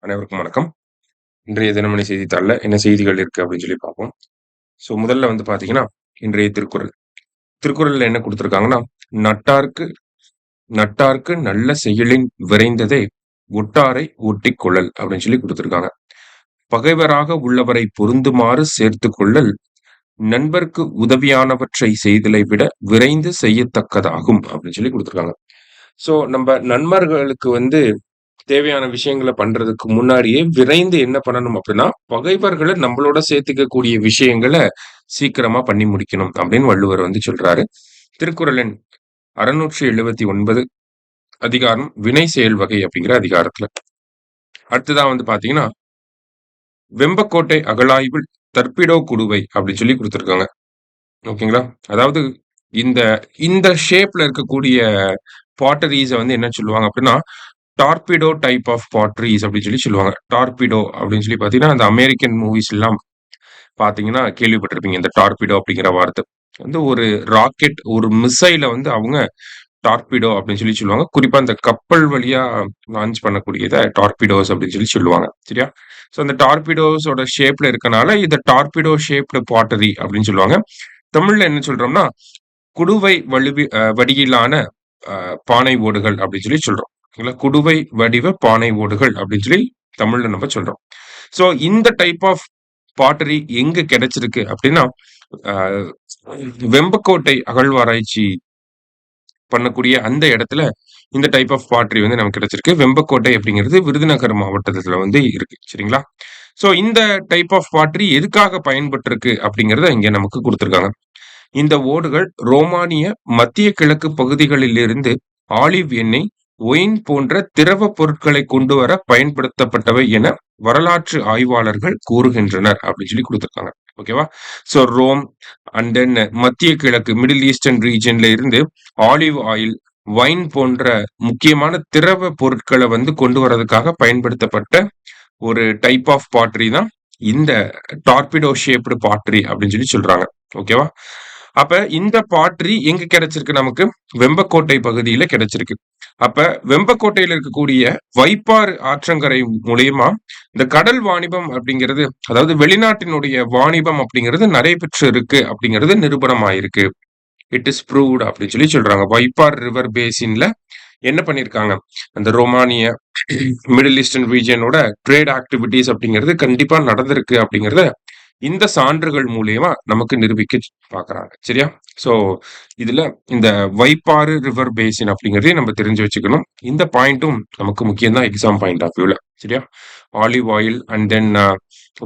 அனைவருக்கும் வணக்கம். இன்றைய தினமணி செய்தித்தாள்ல என்ன செய்திகள் இருக்கு அப்படின்னு சொல்லி பார்ப்போம். முதல்ல வந்து பார்த்தீங்கன்னா, இன்றைய திருக்குறள். திருக்குறள்ல என்ன குடுத்திருக்காங்கன்னா, "நட்டார்க்கு நட்டார்க்கு நல்ல செயலின் விரைந்ததே ஒட்டாரை ஒட்டிக் கொள்ளல்" அப்படின்னு சொல்லி குடுத்திருக்காங்க. "பகைவராக உள்ளவரை பொருந்துமாறு சேர்த்துக் கொள்ளல், நண்பர்க்கு உதவியானவற்றை செய்தலை விட விரைந்து செய்யத்தக்கதாகும்" அப்படின்னு சொல்லி குடுத்திருக்காங்க. நம்ப நண்பர்களுக்கு வந்து தேவையான விஷயங்கள பண்றதுக்கு முன்னாடியே விரைந்து என்ன பண்ணணும் அப்படின்னா, பகைவர்கள நம்மளோட சேர்த்துக்கக்கூடிய விஷயங்கள சீக்கிரமா பண்ணி முடிக்கணும் அப்படின்னு வள்ளுவர் வந்து சொல்றாரு. திருக்குறள் எண் 679 அதிகாரம் வினை செயல் வகை அப்படிங்கிற அதிகாரத்துல. அடுத்ததா வந்து பாத்தீங்கன்னா, "வெம்பக்கோட்டை அகழாய்வில் தற்பிடோ குடுவை" அப்படின்னு சொல்லி குடுத்திருக்காங்க. ஓகேங்களா? அதாவது இந்த இந்த ஷேப்ல இருக்கக்கூடிய பாட்டரீஸ வந்து என்ன சொல்லுவாங்க அப்படின்னா, டார்பிடோ டைப் ஆஃப் பாட்டரீஸ் அப்படின்னு சொல்லி சொல்லுவாங்க. டார்பிடோ அப்படின்னு சொல்லி பார்த்தீங்கன்னா, அந்த அமெரிக்கன் மூவிஸ்லாம் பார்த்தீங்கன்னா கேள்விப்பட்டிருப்பீங்க. இந்த டார்பிடோ அப்படிங்கிற வார்த்தை. வந்து ஒரு ராக்கெட், ஒரு மிசைல வந்து அவங்க டார்பிடோ அப்படின்னு சொல்லி சொல்லுவாங்க. குறிப்பா இந்த கப்பல் வழியா லான்ச் பண்ணக்கூடியத டார்பிடோஸ் அப்படின்னு சொல்லி சொல்லுவாங்க. சரியா? அந்த டார்பிடோஸோட ஷேப்ல இருக்கனால, இத டார்பிடோ ஷேப்டு பாட்டரி அப்படின்னு சொல்லுவாங்க. தமிழ்ல என்ன சொல்றோம்னா, குடுவை வடிவிலான அ பானை ஓடுகள் அப்படின்னு சொல்லி சொல்றோம். ஓகேங்களா? குடுவை வடிவ பானை ஓடுகள் அப்படின்னு சொல்லி தமிழ்ல நம்ம சொல்றோம். இந்த டைப் ஆஃப் பாட்டரி எங்க கிடைச்சிருக்கு அப்படின்னா, அ வெம்பக்கோட்டை அகழ்வாராய்ச்சி பண்ணக்கூடிய அந்த இடத்துல இந்த டைப் ஆஃப் பாட்டரி வந்து நமக்கு கிடைச்சிருக்கு. வெம்பக்கோட்டை அப்படிங்கிறது விருதுநகர் மாவட்டத்துல வந்து இருக்கு. சரிங்களா? இந்த டைப் ஆஃப் பாட்டரி எதுக்காக பயன்பட்டிருக்கு அப்படிங்கிறத இங்க நமக்கு குடுத்திருக்காங்க. இந்த ஓடுகள் ரோமானிய மத்திய கிழக்கு பகுதிகளிலிருந்து ஆலிவ் எண்ணெய், ஒயின் போன்ற திரவ பொருட்களை கொண்டு வர பயன்படுத்தப்பட்டவை என வரலாற்று ஆய்வாளர்கள் கூறுகின்றனர் அப்படின்னு சொல்லி குடுத்திருக்காங்க. ஓகேவா? ரோம் அண்ட் தென் மத்திய கிழக்கு மிடில் ஈஸ்டர்ன் ரீஜியன்ல இருந்து ஆலிவ் ஆயில், ஒயின் போன்ற முக்கியமான திரவ பொருட்கள வந்து கொண்டு வரதுக்காக பயன்படுத்தப்பட்ட ஒரு டைப் ஆஃப் பாட்டரி தான் இந்த டார்பிடோ ஷேப்டு பாட்டரி அப்படின்னு சொல்லி சொல்றாங்க. ஓகேவா? அப்ப இந்த பாட்டரி எங்க கிடைச்சிருக்கு நமக்கு? வெம்பக்கோட்டை பகுதியில கிடைச்சிருக்கு. அப்ப வெம்பக்கோட்டையில இருக்கக்கூடிய வைப்பாறு ஆற்றங்கரை மூலியமா இந்த கடல் வாணிபம் அப்படிங்கிறது, அதாவது வெளிநாட்டினுடைய வாணிபம் அப்படிங்கிறது நடைபெற்று இருக்கு அப்படிங்கிறது நிரூபணம் ஆயிருக்கு. இட் இஸ் ப்ரூவ்ட் அப்படின்னு சொல்லி சொல்றாங்க. வைப்பார் ரிவர் பேசின்ல என்ன பண்ணியிருக்காங்க? அந்த ரோமானிய மிடில் ஈஸ்டர்ன் ரீஜியனோட ட்ரேட் ஆக்டிவிட்டீஸ் அப்படிங்கிறது கண்டிப்பா நடந்திருக்கு அப்படிங்கிறத இந்த சான்றுகள் மூலியமா நமக்கு நிரூபிக்க பார்க்குறாங்க. சரியா? ஸோ இதுல இந்த வைப்பாறு ரிவர் பேசின் அப்படிங்கிறதையும் நம்ம தெரிஞ்சு வச்சுக்கணும். இந்த பாயிண்ட்டும் நமக்கு முக்கியம் தான் எக்ஸாம் பாயிண்ட் ஆஃப் வியூல. சரியா? Olive oil and then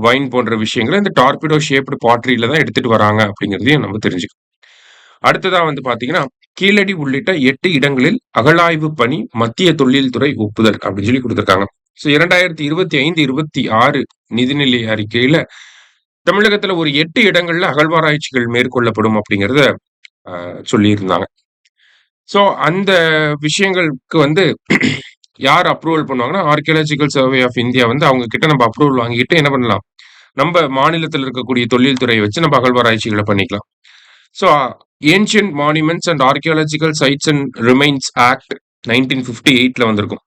wine போன்ற விஷயங்கள இந்த டார்பிடோ ஷேப்டு பாட்டரியில தான் எடுத்துட்டு வராங்க அப்படிங்கிறதையும் நம்ம தெரிஞ்சுக்கணும். அடுத்ததா வந்து பார்த்தீங்கன்னா, கீழடி உள்ளிட்ட 8 இடங்களில் அகழாய்வு பணி மத்திய தொல்லியல் துறை ஒப்புதல் அப்படின்னு சொல்லி குடுத்திருக்காங்க. 2025, 26 நிதிநிலை அறிக்கையில தமிழகத்துல ஒரு 8 இடங்கள்ல அகழ்வாராய்ச்சிகள் மேற்கொள்ளப்படும் அப்படிங்கிறத சொல்லியிருந்தாங்க. அந்த விஷயங்களுக்கு வந்து யார் அப்ரூவல் பண்ணுவாங்கன்னா, ஆர்க்கியாலஜிக்கல் சர்வே ஆஃப் இந்தியா வந்து அவங்க கிட்ட நம்ம அப்ரூவல் வாங்கிட்டு என்ன பண்ணலாம்? நம்ப மாநிலத்தில இருக்கக்கூடிய தொல்லியல் துறைய வச்சு நம்ம அகழ்வாராய்ச்சிகள பண்ணிக்கலாம். So ancient monuments and archaeological sites and remains act 1958ல வந்திருக்கும்.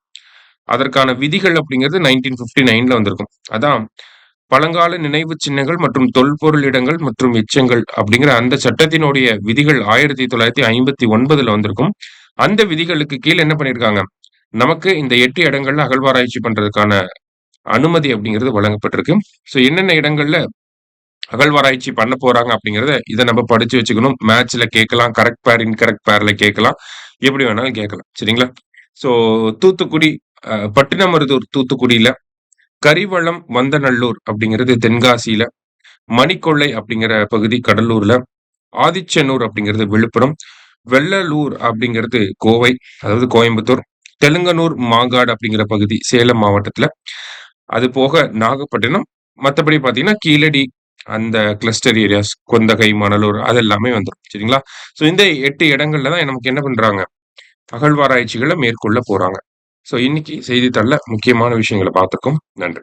அதற்கான விதிகள் அப்படிங்கிறது 1959ல வந்திருக்கும். அதான் பழங்கால நினைவு சின்னங்கள் மற்றும் தொல்பொருள் இடங்கள் மற்றும் எச்சங்கள் அப்படிங்கிற அந்த சட்டத்தினுடைய விதிகள் 1959ல வந்திருக்கும். அந்த விதிகளுக்கு கீழ என்ன பண்ணியிருக்காங்க? நமக்கு இந்த 8 இடங்கள்ல அகழ்வாராய்ச்சி பண்றதுக்கான அனுமதி அப்படிங்கிறது வழங்கப்பட்டிருக்கு. என்னென்ன இடங்கள்ல அகழ்வாராய்ச்சி பண்ண போறாங்க அப்படிங்கிறத இத நம்ம படிச்சு வச்சுக்கணும். மேத்ஸ்ல கேட்கலாம். கரெக்ட் பேர், இன்கரெக்ட் பேர்ல கேட்கலாம். எப்படி வேணாலும் கேட்கலாம். சரிங்களா? ஸோ தூத்துக்குடி பட்டினமருதூர் தூத்துக்குடியில, கரிவளம் வந்தநல்லூர் அப்படிங்கிறது தென்காசியில, மணிக்கொள்ளை அப்படிங்கிற பகுதி கடலூர்ல, ஆதிச்சநல்லூர் அப்படிங்கிறது விழுப்புரம், வெள்ளலூர் அப்படிங்கிறது கோவை, அதாவது கோயம்புத்தூர், தெலுங்கனூர் மாங்காடு அப்படிங்கிற பகுதி சேலம் மாவட்டத்துல, அது போக நாகப்பட்டினம், மத்தபடி பார்த்தீங்கன்னா கீழடி அந்த கிளஸ்டர் ஏரியாஸ் கொந்தகை, மணலூர் அது எல்லாமே வந்துரும். சரிங்களா? இந்த 8 இடங்கள்ல தான் நமக்கு என்ன பண்றாங்க? அகழ்வாராய்ச்சிகள மேற்கொள்ள போறாங்க. இன்னைக்கு செய்தித்தாள்ல முக்கியமான விஷயங்கள பார்த்துருக்கோம். நன்றி.